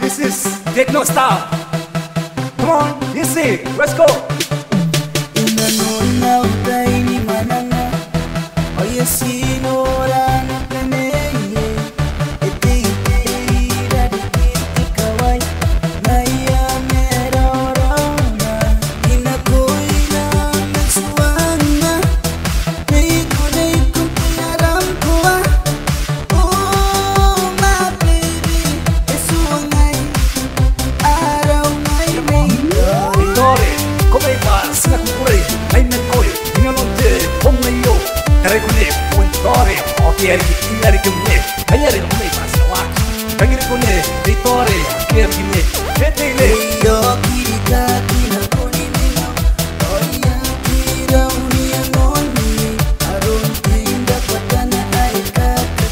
This is techno style. Come on, easy, let's go. Ieri che me, ieri non mi passa la Paghi con me, Taore, che di me, che te ne io ti dati na con me, oia ti da unia non mi, aron tinda patana ai ka ke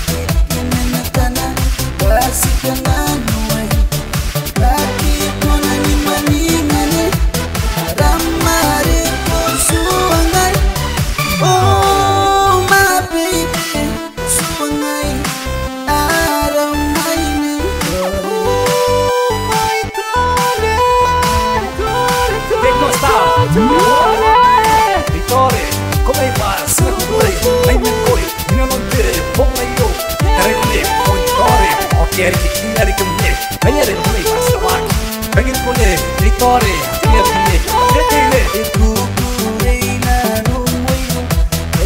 na tana, basi kana noi, baki kona ni mani mane, ramare ko suangai, oh my baby. Taore, come va? Se la cuore, hai nel cuore, io non te, come io, tre con me, poi Taore, ieri che me, ieri non mi passa la Paghi con me, Taore, ieri che me, che te ne e tu reina non vuoi,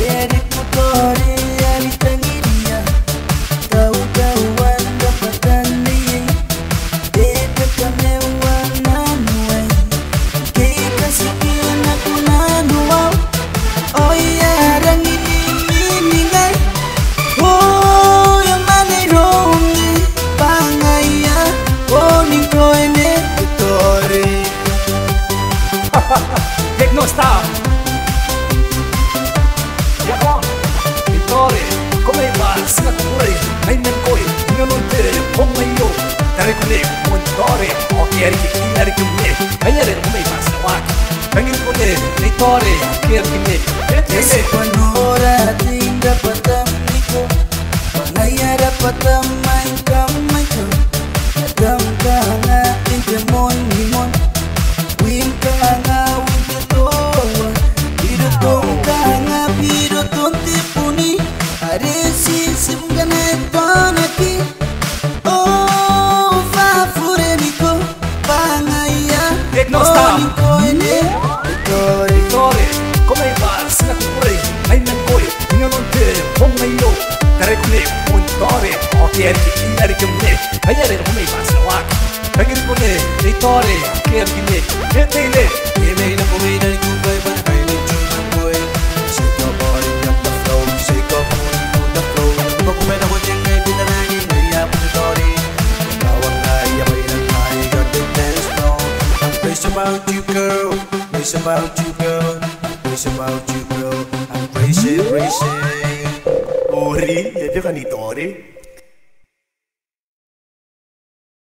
ieri tu Taore, ieri tangiria, tau anda patani, e te cameu ananue, che casi techno style. Yeah, on. Taore, come va? Se la cuore, hai nel cuore, io non te, come io, tre con me, poi Taore, ieri che me, ieri non mi passa la Paghi con me, Taore, che di me, che te ne panora tinda patamiko, panayara patamai kamaiko, adam kana inte mon limon, wim kana techno style. Taore, come va? Se la cuore, hai nel cuore, io non te, come io, tre con me, poi Taore, ieri che me, ieri non mi passa la Paghi con me, Taore, che di me, che te ne e me la come da tu vai per fare il giusto poi shake your body up the flow, shake up on the flow, come da vuoi che ti dai nei apri Taore, I got the dance floor. It's about you, girl. It's about you, girl. It's about you, girl. I'm crazy, crazy. Ori, e te fanno i Taore?